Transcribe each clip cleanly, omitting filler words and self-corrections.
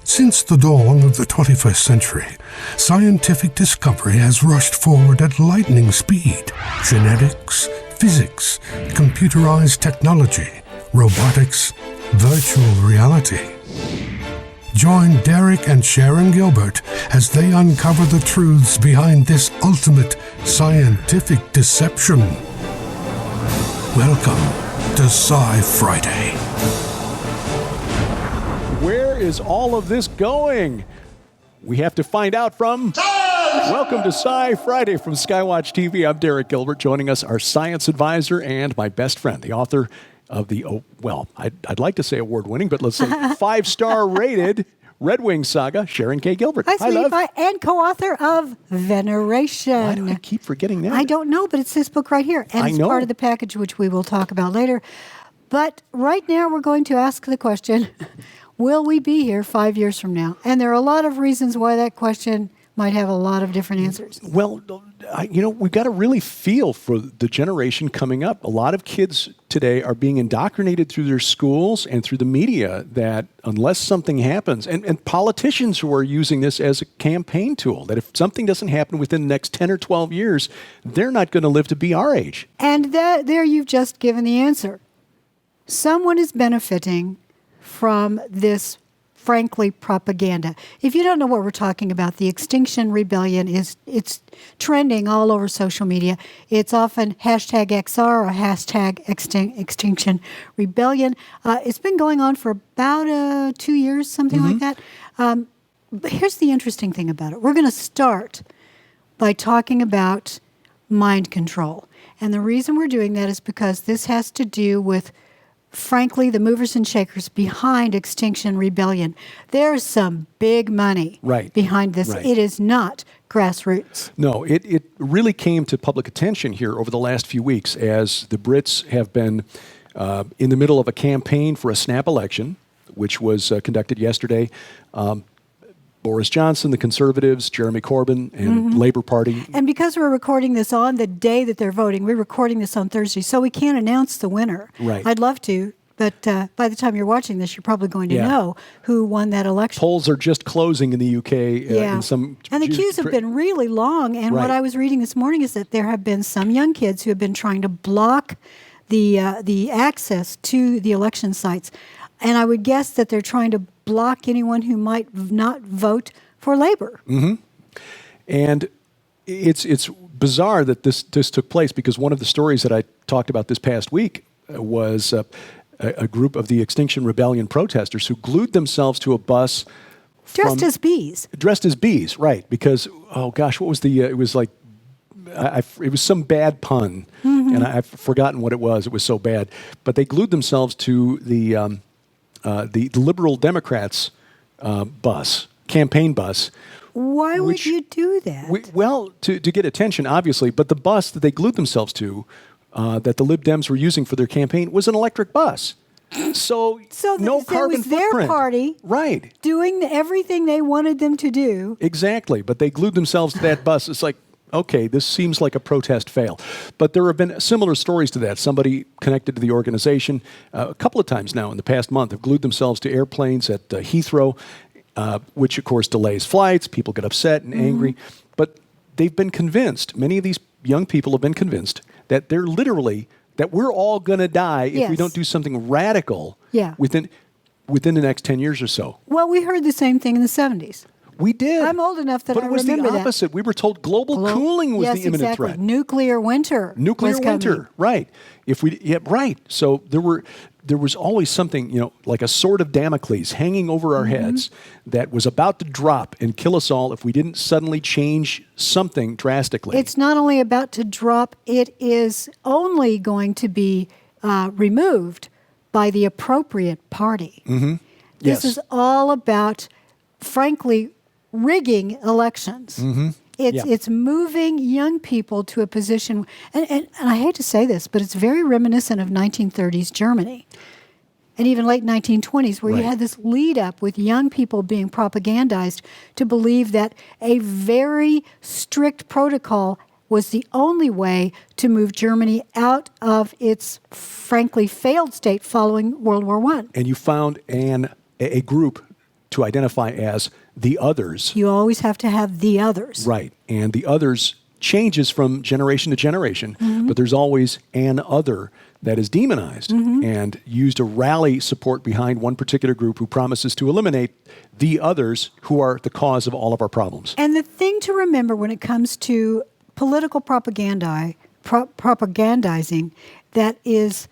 Since the dawn of the 21st century, scientific discovery has rushed forward at lightning speed. Genetics, physics, computerized technology, robotics, virtual reality. Join Derek and Sharon Gilbert as they uncover the truths behind this ultimate scientific deception. Welcome to SciFriday. Where is all of this going? We have to find out from... Welcome to SciFriday from SkyWatch TV. I'm Derek Gilbert. Joining us, our science advisor and my best friend, the author of the, I'd like to say award-winning, but let's say 5-star rated Red Wing Saga, Sharon K. Gilbert. Hi, love. and co-author of Veneration. Why do I keep forgetting that? I don't know, but it's this book right here. And it's part of the package, which we will talk about later. But right now, we're going to ask the question, will we be here 5 years from now? And there are a lot of reasons why that question might have a lot of different answers. Well, we've got to really feel for the generation coming up. A lot of kids today are being indoctrinated through their schools and through the media that unless something happens, and politicians who are using this as a campaign tool, that if something doesn't happen within the next 10 or 12 years, they're not going to live to be our age. And there you've just given the answer. Someone is benefiting from this, frankly, propaganda. If you don't know what we're talking about, the Extinction Rebellion it's trending all over social media. It's often hashtag XR or hashtag Extinction Rebellion. It's been going on for about 2 years, something like that. But here's the interesting thing about it. We're going to start by talking about mind control. And the reason we're doing that is because this has to do with, frankly, the movers and shakers behind Extinction Rebellion. There's some big money behind this. Right. It is not grassroots. No, it really came to public attention here over the last few weeks as the Brits have been in the middle of a campaign for a snap election, which was conducted yesterday. Boris Johnson, the Conservatives, Jeremy Corbyn, and Labour Party. And because we're recording this on the day that they're voting, we're recording this on Thursday, so we can't announce the winner. Right. I'd love to, but by the time you're watching this, you're probably going to know who won that election. Polls are just closing in the UK. In some and the queues have been really long, and what I was reading this morning is that there have been some young kids who have been trying to block the access to the election sites. And I would guess that they're trying to block anyone who might not vote for Labour. Mm-hmm. And it's bizarre that this took place because one of the stories that I talked about this past week was a group of the Extinction Rebellion protesters who glued themselves to a bus. Dressed as bees. Dressed as bees, right. Because, what was it was like, it was some bad pun, and I've forgotten what it was. It was so bad. But they glued themselves to the Liberal Democrats' campaign bus. Why would you do that? To get attention, obviously, but the bus that they glued themselves to, that the Lib Dems were using for their campaign, was an electric bus. So no carbon footprint. Their party doing everything they wanted them to do. Exactly, but they glued themselves to that bus. It's like, okay, this seems like a protest fail. But there have been similar stories to that. Somebody connected to the organization a couple of times now in the past month have glued themselves to airplanes at Heathrow, which, of course, delays flights. People get upset and angry. But they've been convinced, many of these young people have been convinced that they're literally, that we're all going to die if we don't do something radical within the next 10 years or so. Well, we heard the same thing in the 70s. We did. I'm old enough that I remember that. But it was the opposite. We were told global cooling was the imminent threat. Nuclear winter. Right. So there was always something, like a sword of Damocles hanging over our heads that was about to drop and kill us all if we didn't suddenly change something drastically. It's not only about to drop, it is only going to be removed by the appropriate party. This is all about, frankly, rigging elections. It's moving young people to a position, and I hate to say this, but it's very reminiscent of 1930s Germany and even late 1920s, where you had this lead up with young people being propagandized to believe that a very strict protocol was the only way to move Germany out of its, frankly, failed state following World War I. And you found a group to identify as the others. You always have to have the others. Right. And the others changes from generation to generation, but there's always an other that is demonized and used to rally support behind one particular group who promises to eliminate the others who are the cause of all of our problems. And the thing to remember when it comes to political propagandizing, that is,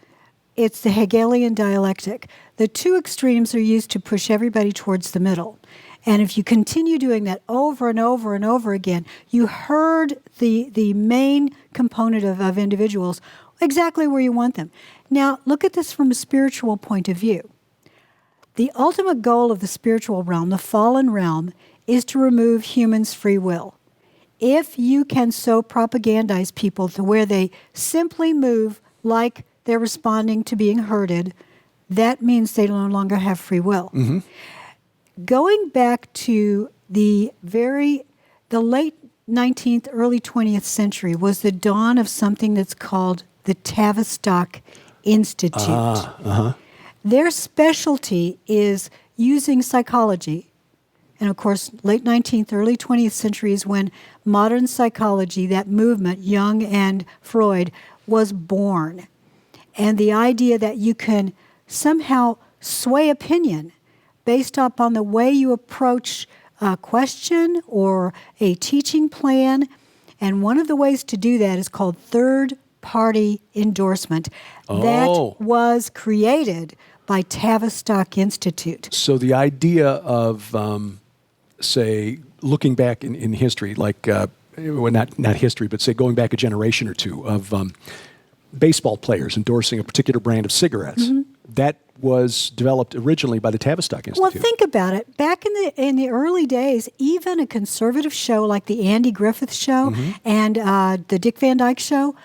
it's the Hegelian dialectic. The two extremes are used to push everybody towards the middle. And if you continue doing that over and over and over again, you herd the main component of individuals exactly where you want them. Now, look at this from a spiritual point of view. The ultimate goal of the spiritual realm, the fallen realm, is to remove humans' free will. If you can so propagandize people to where they simply move like they're responding to being herded, that means they no longer have free will. Going back to the late 19th, early 20th century was the dawn of something that's called the Tavistock Institute. Their specialty is using psychology. And of course, late 19th, early 20th century is when modern psychology, that movement, Jung and Freud, was born. And the idea that you can somehow sway opinion based upon the way you approach a question or a teaching plan. And one of the ways to do that is called third-party endorsement. That was created by Tavistock Institute. So the idea of, say, looking back in history, like, well, not history, but say going back a generation or two of baseball players endorsing a particular brand of cigarettes, that was developed originally by the Tavistock Institute. Well, think about it. Back in the early days, even a conservative show like the Andy Griffith Show and the Dick Van Dyke Show,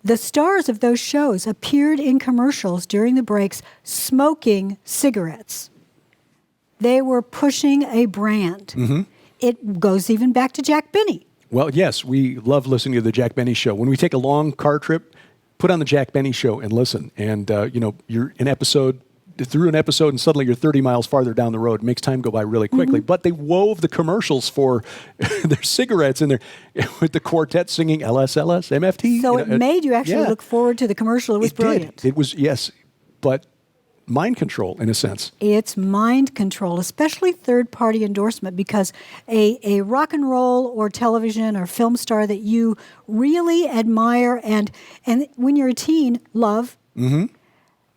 the stars of those shows appeared in commercials during the breaks smoking cigarettes. They were pushing a brand. It goes even back to Jack Benny. Well, yes, we love listening to the Jack Benny Show. When we take a long car trip, put on the Jack Benny Show and listen. And, you're through an episode and suddenly you're 30 miles farther down the road. It makes time go by really quickly. But they wove the commercials for their cigarettes in there with the quartet singing LSLS, MFT. So it made you actually look forward to the commercial. It was brilliant. It was, yes, but mind control in a sense. It's mind control, especially third-party endorsement, because a rock and roll or television or film star that you really admire and when you're a teen, love,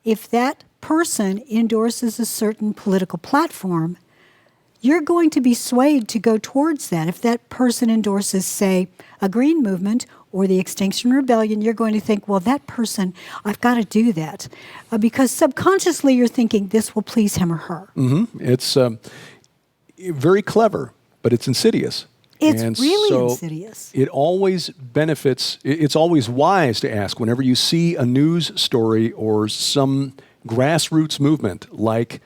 if that person endorses a certain political platform, you're going to be swayed to go towards that. If that person endorses, say, a green movement or the Extinction Rebellion, you're going to think, well, that person, I've got to do that. Because subconsciously you're thinking, this will please him or her. It's very clever, but it's insidious. It's really insidious. It always benefits, it's always wise to ask whenever you see a news story or some grassroots movement like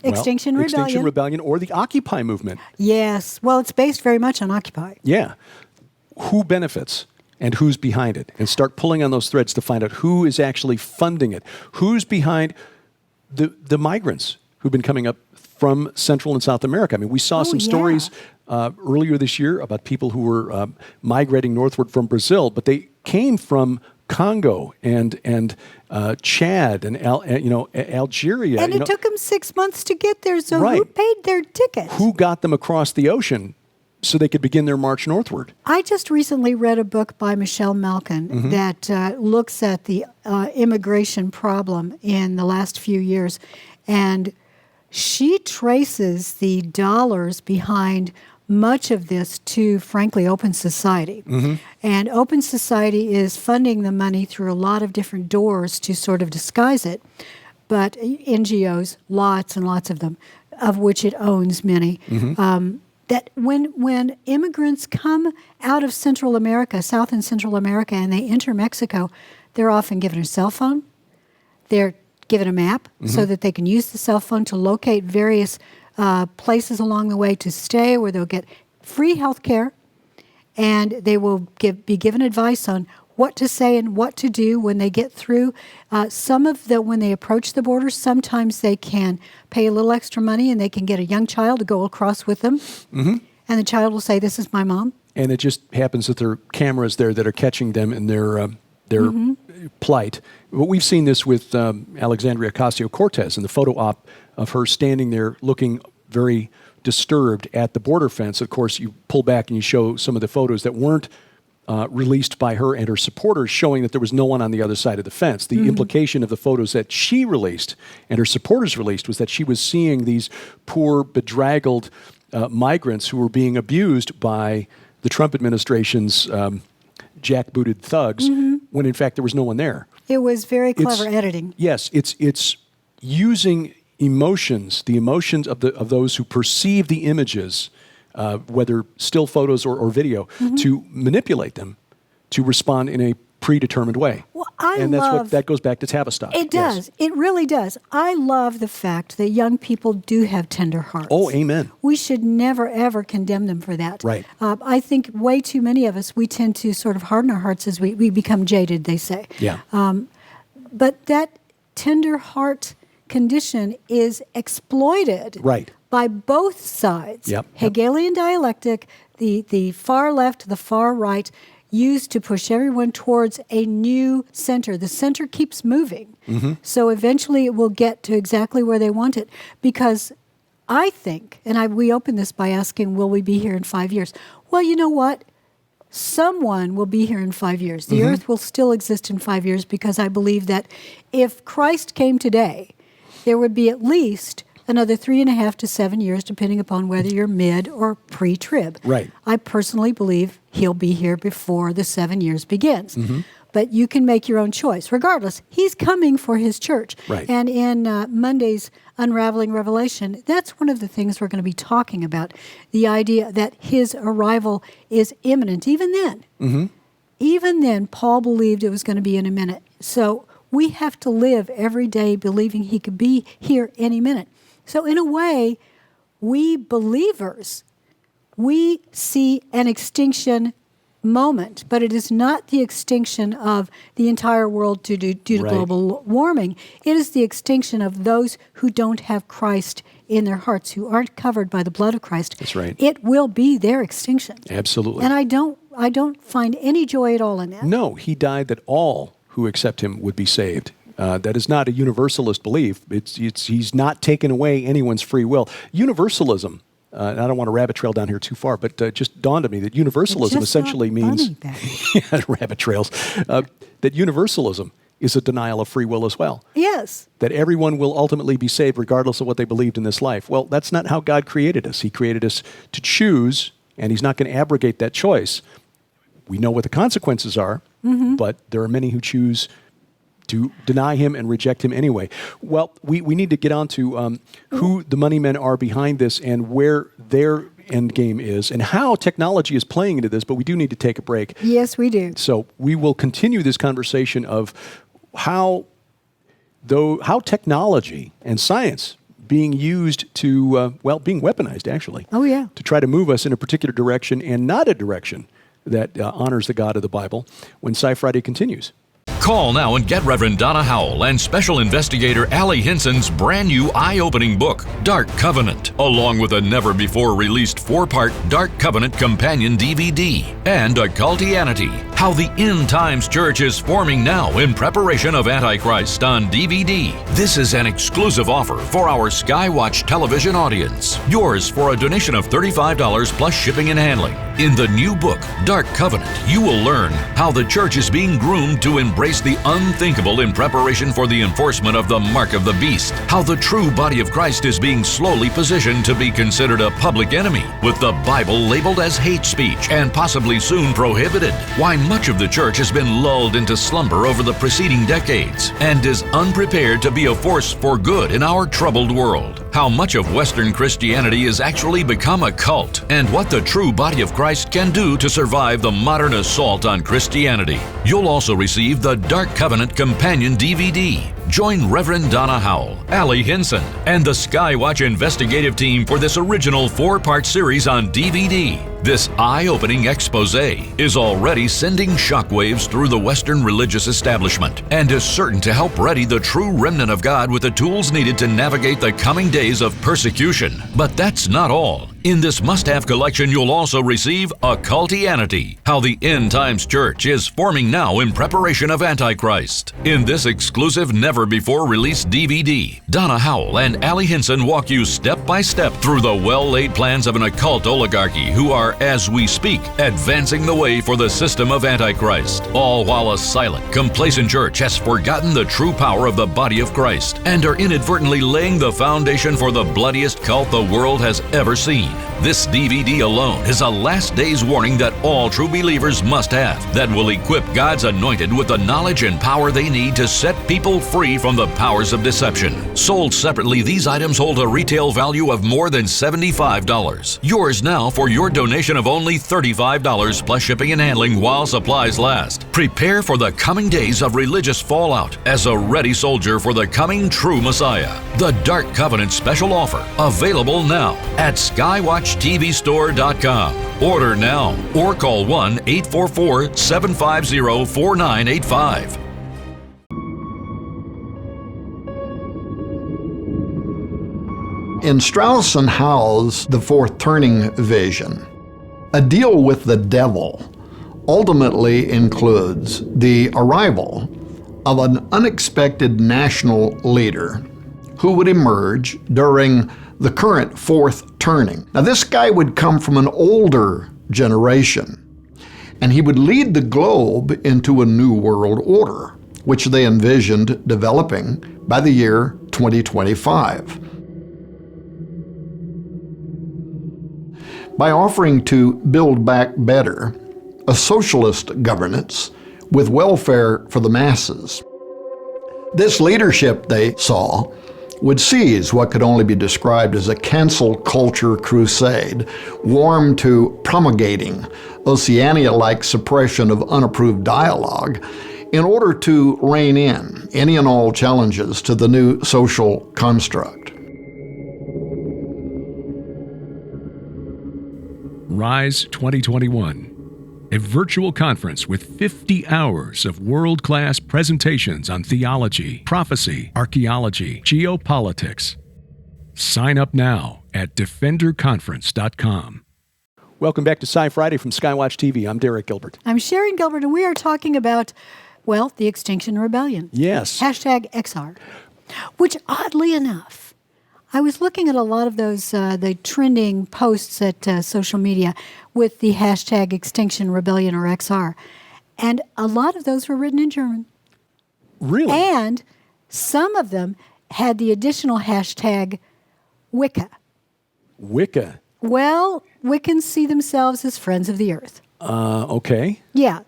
Extinction Rebellion or the Occupy movement. Yes. Well, it's based very much on Occupy. Yeah. Who benefits and who's behind it? And start pulling on those threads to find out who is actually funding it. Who's behind the migrants who've been coming up from Central and South America. I mean, we saw some stories earlier this year about people who were migrating northward from Brazil, but they came from Congo and Chad and Algeria. And it took them 6 months to get there. So who paid their ticket? Who got them across the ocean so they could begin their march northward? I just recently read a book by Michelle Malkin that looks at the immigration problem in the last few years, and she traces the dollars behind much of this to, frankly, Open Society. And Open Society is funding the money through a lot of different doors to sort of disguise it. But NGOs, lots and lots of them, of which it owns many, that when immigrants come out of Central America, South and Central America, and they enter Mexico, they're often given a cell phone. They're given a map so that they can use the cell phone to locate various places along the way to stay, where they'll get free health care, and they will be given advice on what to say and what to do when they get through. When they approach the border, sometimes they can pay a little extra money and they can get a young child to go across with them. Mm-hmm. And the child will say, "This is my mom." And it just happens that there are cameras there that are catching them in their plight. But we've seen this with Alexandria Ocasio-Cortez and the photo op of her standing there looking very disturbed at the border fence. Of course, you pull back and you show some of the photos that weren't released by her and her supporters, showing that there was no one on the other side of the fence. The implication of the photos that she released and her supporters released was that she was seeing these poor, bedraggled migrants who were being abused by the Trump administration's jackbooted thugs, when in fact there was no one there. It was very clever editing. Yes, it's using emotions, the emotions of those who perceive the images, whether still photos or video, to manipulate them to respond in a predetermined way. Well, that goes back to Tavistock. It does. Yes. It really does. I love the fact that young people do have tender hearts. Oh, amen. We should never, ever condemn them for that. Right. I think way too many of us, we tend to sort of harden our hearts as we become jaded, they say. Yeah. But that tender heart condition is exploited by both sides. Yep. Hegelian dialectic, the far left, the far right, used to push everyone towards a new center. The center keeps moving. So eventually it will get to exactly where they want it. Because I think, and we open this by asking, will we be here in 5 years? Well, you know what? Someone will be here in 5 years. The earth will still exist in 5 years, because I believe that if Christ came today, there would be at least another 3.5 to 7 years, depending upon whether you're mid or pre-trib. Right. I personally believe he'll be here before the 7 years begins. But you can make your own choice. Regardless, he's coming for his church. Right. And in Monday's Unraveling Revelation, that's one of the things we're going to be talking about, the idea that his arrival is imminent. Even then, Paul believed it was going to be in a minute. So we have to live every day believing he could be here any minute. So in a way, we believers, we see an extinction moment, but it is not the extinction of the entire world due to global warming. It is the extinction of those who don't have Christ in their hearts, who aren't covered by the blood of Christ. That's right. It will be their extinction. Absolutely. And I don't find any joy at all in that. No, he died that all who accept him would be saved. That is not a universalist belief. He's not taken away anyone's free will. Universalism, and I don't want to rabbit trail down here too far, but just dawned on me that universalism essentially means rabbit trails. That universalism is a denial of free will as well. Yes. That everyone will ultimately be saved regardless of what they believed in this life. Well, that's not how God created us. He created us to choose, and he's not going to abrogate that choice. We know what the consequences are, but there are many who choose to deny him and reject him anyway. Well, we need to get on to who the money men are behind this and where their end game is and how technology is playing into this, but we do need to take a break. Yes, we do. So we will continue this conversation of how technology and science being used to, being weaponized, actually. Oh, yeah. To try to move us in a particular direction and not a direction that honors the God of the Bible when SciFriday continues. Call now and get Reverend Donna Howell and Special Investigator Allie Hinson's brand new eye-opening book, Dark Covenant, along with a never-before-released 4-part Dark Covenant companion DVD, and Occultianity, How the End Times Church is Forming Now in Preparation of Antichrist on DVD. This is an exclusive offer for our SkyWatch television audience. Yours for a donation of $35 plus shipping and handling. In the new book, Dark Covenant, you will learn how the church is being groomed to embrace the unthinkable in preparation for the enforcement of the mark of the beast, how the true body of Christ is being slowly positioned to be considered a public enemy, with the Bible labeled as hate speech and possibly soon prohibited, why much of the church has been lulled into slumber over the preceding decades and is unprepared to be a force for good in our troubled world, how much of Western Christianity has actually become a cult, and what the true body of Christ can do to survive the modern assault on Christianity. You'll also receive the Dark Covenant Companion DVD. Join Reverend Donna Howell, Allie Hinson, and the SkyWatch investigative team for this original 4-part series on DVD. This eye-opening expose is already sending shockwaves through the Western religious establishment and is certain to help ready the true remnant of God with the tools needed to navigate the coming days of persecution. But that's not all. In this must-have collection, you'll also receive Occultianity, how the End Times Church is forming now in preparation of Antichrist. In this exclusive, never-before-released DVD, Donna Howell and Allie Hinson walk you step by step through the well-laid plans of an occult oligarchy who are, as we speak, advancing the way for the system of Antichrist, all while a silent, complacent church has forgotten the true power of the body of Christ and are inadvertently laying the foundation for the bloodiest cult the world has ever seen. This DVD alone is a last day's warning that all true believers must have that will equip God's anointed with the knowledge and power they need to set people free from the powers of deception. Sold separately, these items hold a retail value of more than $75. Yours now for your donation of only $35 plus shipping and handling while supplies last. Prepare for the coming days of religious fallout as a ready soldier for the coming true Messiah. The Dark Covenant special offer, available now at SkyWatchTVStore.com. Order now or call 1-844-750-4985. In Strauss and Howell's The Fourth Turning vision, a deal with the devil ultimately includes the arrival of an unexpected national leader who would emerge during the current fourth turning. Now, this guy would come from an older generation, and he would lead the globe into a new world order, which they envisioned developing by the year 2025. By offering to build back better, a socialist governance with welfare for the masses. This leadership, they saw, would seize what could only be described as a cancel culture crusade, warm to promulgating Oceania-like suppression of unapproved dialogue in order to rein in any and all challenges to the new social construct. Rise 2021, a virtual conference with 50 hours of world-class presentations on theology, prophecy, archaeology, geopolitics. Sign up now at defenderconference.com. Welcome back to SciFriday from SkyWatch TV. I'm Derek Gilbert. I'm Sharon Gilbert, and we are talking about, well, the Extinction Rebellion. Yes. Hashtag XR, which oddly enough, I was looking at a lot of those, the trending posts at social media with the hashtag Extinction Rebellion or XR. And a lot of those were written in German. Really? And some of them had the additional hashtag Wicca. Wicca. Well, Wiccans see themselves as friends of the earth. Okay. Yeah.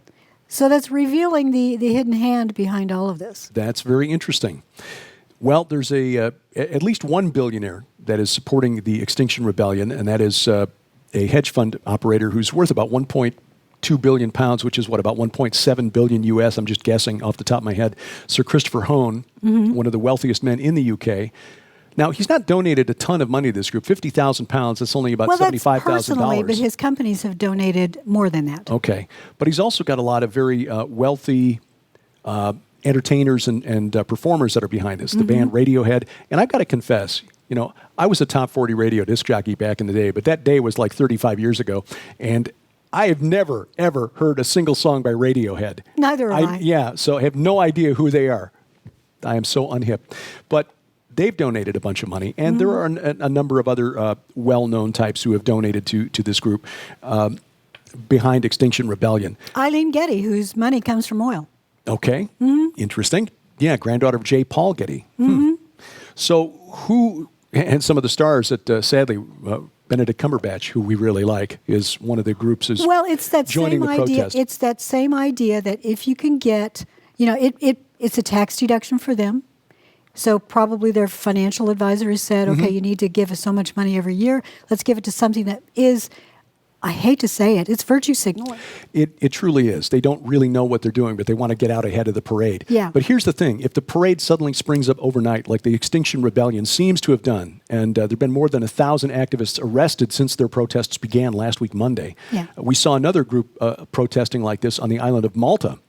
So that's revealing the hidden hand behind all of this. That's very interesting. Well, there's at least one billionaire that is supporting the Extinction Rebellion, and that is a hedge fund operator who's worth about 1.2 billion pounds, which is about 1.7 billion US. I'm just guessing off the top of my head. Sir Christopher Hone, one of the wealthiest men in the UK. Now, he's not donated a ton of money to this group. 50,000 pounds, that's only about $75,000. That's personally, but his companies have donated more than that. Okay. But he's also got a lot of very wealthy entertainers and performers that are behind this. The band Radiohead. And I've got to confess, I was a top 40 radio disc jockey back in the day, but that day was like 35 years ago. And I have never, ever heard a single song by Radiohead. Neither have I. Yeah, so I have no idea who they are. I am so unhip. But they've donated a bunch of money, and there are a number of other well-known types who have donated to this group behind Extinction Rebellion. Eileen Getty, whose money comes from oil. Okay, interesting. Yeah, granddaughter of J. Paul Getty. So who, and some of the stars that sadly, Benedict Cumberbatch, who we really like, is one of the groups is well, it's that joining same the idea. protest. It's that same idea that if you can get, it's a tax deduction for them. So probably their financial advisor has said, okay, you need to give us so much money every year. Let's give it to something that is I hate to say it, it's virtue signaling. It truly is. They don't really know what they're doing, but they want to get out ahead of the parade. Yeah. But here's the thing. If the parade suddenly springs up overnight, like the Extinction Rebellion seems to have done, and there have been more than 1,000 activists arrested since their protests began last week, Monday. Yeah. We saw another group protesting like this on the island of Malta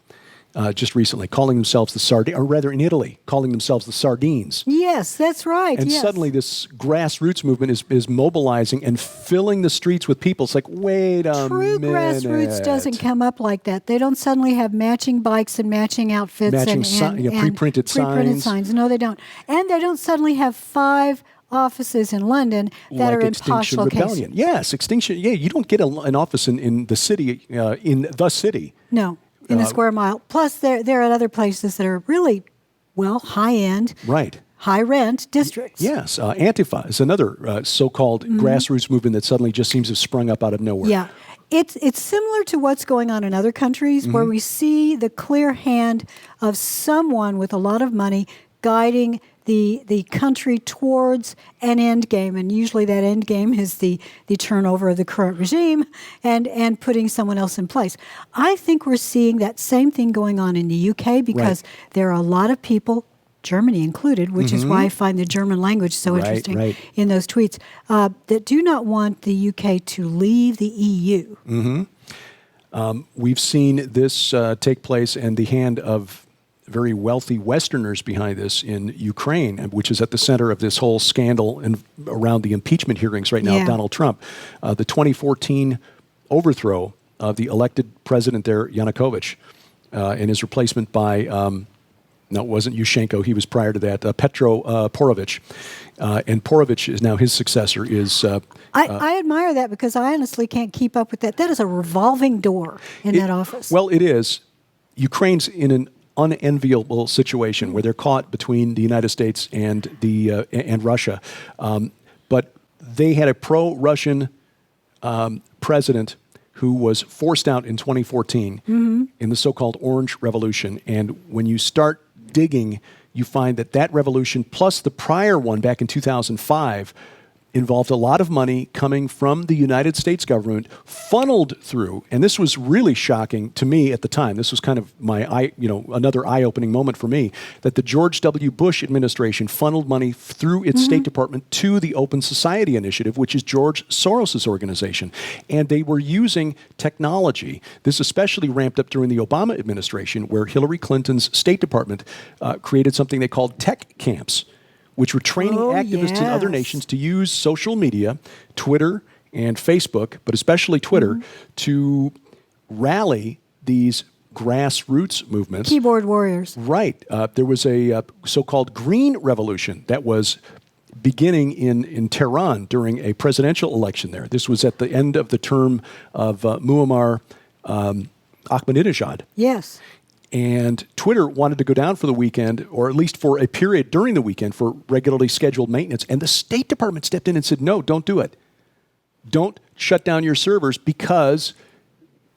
just recently, calling themselves the Sardines, or rather in Italy, calling themselves the Sardines. Yes, that's right. And yes. suddenly this grassroots movement is mobilizing and filling the streets with people. It's like, wait a True minute. grassroots doesn't come up like that. They don't suddenly have matching bikes and matching outfits Matching and pre-printed signs. No, they don't. And they don't suddenly have 5 offices in London that like are in Extinction posh Rebellion. locations. Yes, Extinction. Yeah, you don't get an office in the city, in the city. No, in the square mile. Plus, they're at other places that are really, well, high-end, Right. high-rent districts. Yes, Antifa is another so-called grassroots movement that suddenly just seems to have sprung up out of nowhere. Yeah. It's similar to what's going on in other countries where we see the clear hand of someone with a lot of money guiding the country towards an end game. And usually that end game is the turnover of the current regime and putting someone else in place. I think we're seeing that same thing going on in the UK because there are a lot of people, Germany included, which is why I find the German language so interesting in those tweets, that do not want the UK to leave the EU. We've seen this take place, and the hand of very wealthy Westerners behind this in Ukraine, which is at the center of this whole scandal and around the impeachment hearings right now of Donald Trump. The 2014 overthrow of the elected president there, Yanukovych, and his replacement by, no, it wasn't Yushchenko, he was prior to that, Petro Poroshenko. And Poroshenko is now his successor. I admire that because I honestly can't keep up with that. That is a revolving door in that office. Well, it is. Ukraine's in an unenviable situation where they're caught between the United States and and Russia, but they had a pro-Russian president who was forced out in 2014 in the so-called Orange Revolution. And when you start digging, you find that revolution plus the prior one back in 2005 involved a lot of money coming from the United States government, funneled through, and this was really shocking to me at the time. This was kind of another eye-opening moment for me, that the George W. Bush administration funneled money through its State Department to the Open Society Initiative, which is George Soros' organization. And they were using technology. This especially ramped up during the Obama administration, where Hillary Clinton's State Department created something they called tech camps, which were training activists in other nations to use social media, Twitter and Facebook, but especially Twitter, to rally these grassroots movements. Keyboard warriors. Right. There was a so-called Green Revolution that was beginning in Tehran during a presidential election there. This was at the end of the term of Muammar Ahmadinejad. Yes. And Twitter wanted to go down for the weekend, or at least for a period during the weekend, for regularly scheduled maintenance. And the State Department stepped in and said, no, don't do it. Don't shut down your servers, because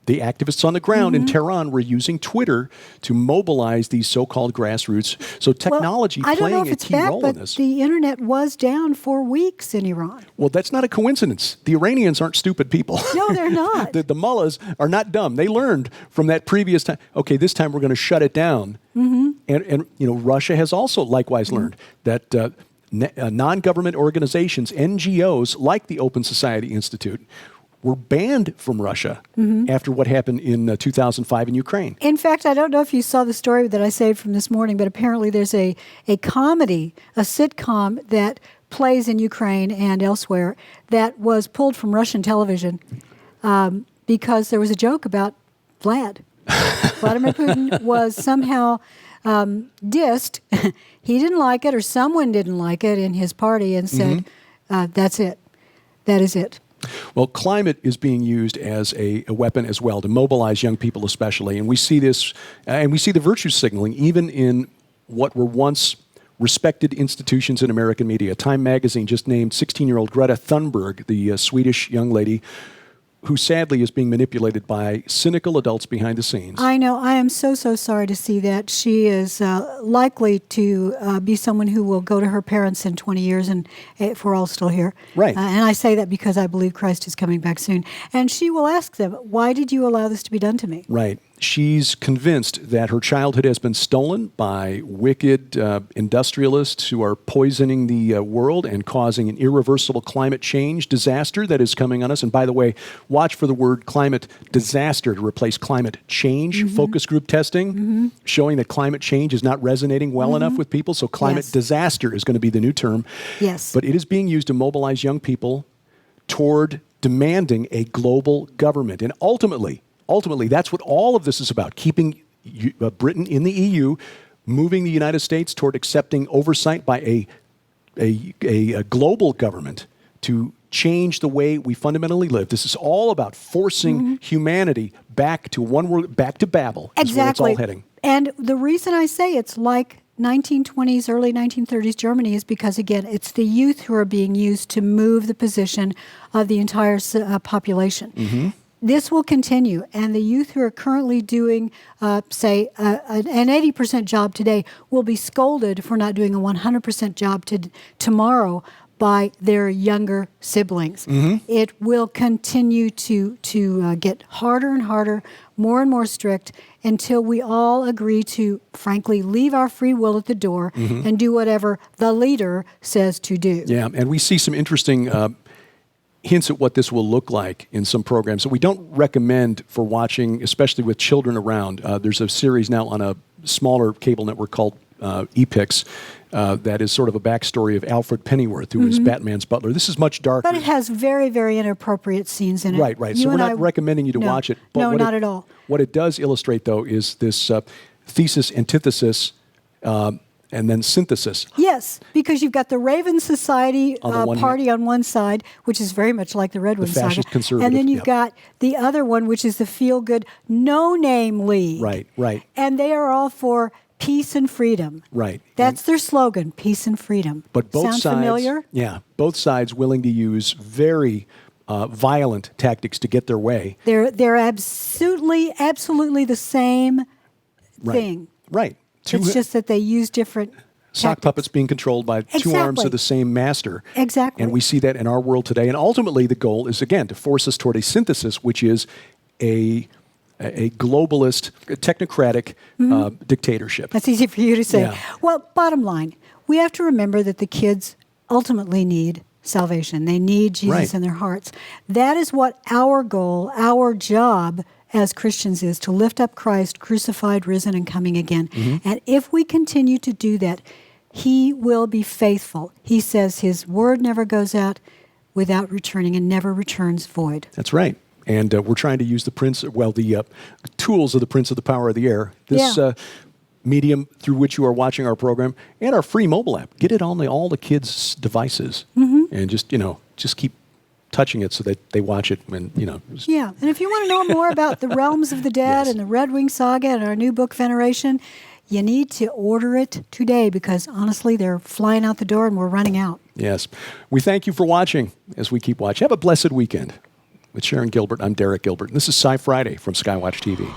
the activists on the ground in Tehran were using Twitter to mobilize these so-called grassroots. So technology playing a key role in this. The internet was down for weeks in Iran. Well, that's not a coincidence. The Iranians aren't stupid people. No, they're not. The mullahs are not dumb. They learned from that previous time. Okay, this time we're going to shut it down. And Russia has also likewise learned that non-government organizations, NGOs like the Open Society Institute, were banned from Russia after what happened in 2005 in Ukraine. In fact, I don't know if you saw the story that I saved from this morning, but apparently there's a comedy, a sitcom that plays in Ukraine and elsewhere that was pulled from Russian television because there was a joke about Vlad. Vladimir Putin was somehow dissed. He didn't like it, or someone didn't like it in his party, and said, that's it. That is it. Well, climate is being used as a weapon as well to mobilize young people especially. And we see this, and we see the virtue signaling even in what were once respected institutions in American media. Time magazine just named 16-year-old Greta Thunberg, the Swedish young lady who sadly is being manipulated by cynical adults behind the scenes. I know. I am so sorry to see that. She is likely to be someone who will go to her parents in 20 years, and if we're all still here. Right. And I say that because I believe Christ is coming back soon. And she will ask them, why did you allow this to be done to me? Right. She's convinced that her childhood has been stolen by wicked industrialists who are poisoning the world and causing an irreversible climate change disaster that is coming on us. And by the way, watch for the word climate disaster to replace climate change. Focus group testing showing that climate change is not resonating well enough with people. So climate disaster is going to be the new term. Yes. But it is being used to mobilize young people toward demanding a global government. And ultimately, that's what all of this is about, keeping Britain in the EU, moving the United States toward accepting oversight by a global government to change the way we fundamentally live. This is all about forcing humanity back to one world, back to Babel. Exactly. Is where it's all heading. And the reason I say it's like 1920s, early 1930s Germany is because, again, it's the youth who are being used to move the position of the entire population. This will continue, and the youth who are currently doing, say, an 80% job today will be scolded for not doing a 100% job tomorrow by their younger siblings. It will continue to get harder and harder, more and more strict, until we all agree to, frankly, leave our free will at the door and do whatever the leader says to do. Yeah, and we see some interesting hints at what this will look like in some programs that we don't recommend for watching, especially with children around. There's a series now on a smaller cable network called Epix that is sort of a backstory of Alfred Pennyworth, who is Batman's butler. This is much darker. But it has very, very inappropriate scenes in it. Right. So we're not recommending you to watch it. But no, not at all. What it does illustrate, though, is this thesis, antithesis, and then synthesis. Yes, because you've got the Raven Society party hand. on one side, which is very much like the Red Wing saga. fascist conservative, and then you've got the other one, which is the feel-good no-name league. Right. And they are all for peace and freedom. Right. That's their slogan, peace and freedom. But both Sound sides, familiar? Yeah, both sides willing to use very violent tactics to get their way. They're absolutely the same thing. Right. It's just that they use different sock tactics. puppets being controlled by two arms of the same master. Exactly. And we see that in our world today. And ultimately, the goal is, again, to force us toward a synthesis, which is a globalist, technocratic dictatorship. That's easy for you to say. Yeah. Well, bottom line, we have to remember that the kids ultimately need salvation. They need Jesus in their hearts. That is what our goal, our job as Christians is, to lift up Christ, crucified, risen, and coming again. And if we continue to do that, he will be faithful. He says his word never goes out without returning and never returns void. That's right. And we're trying to use the tools of the Prince of the Power of the Air, this medium through which you are watching our program, and our free mobile app. Get it on all the kids' devices, and just keep touching it so that they watch it when, Yeah, and if you want to know more about the realms of the dead and the Red Wing saga and our new book, Veneration, you need to order it today because, honestly, they're flying out the door and we're running out. Yes. We thank you for watching as we keep watching. Have a blessed weekend. With Sharon Gilbert, I'm Derek Gilbert. And this is SciFriday from SkyWatch TV.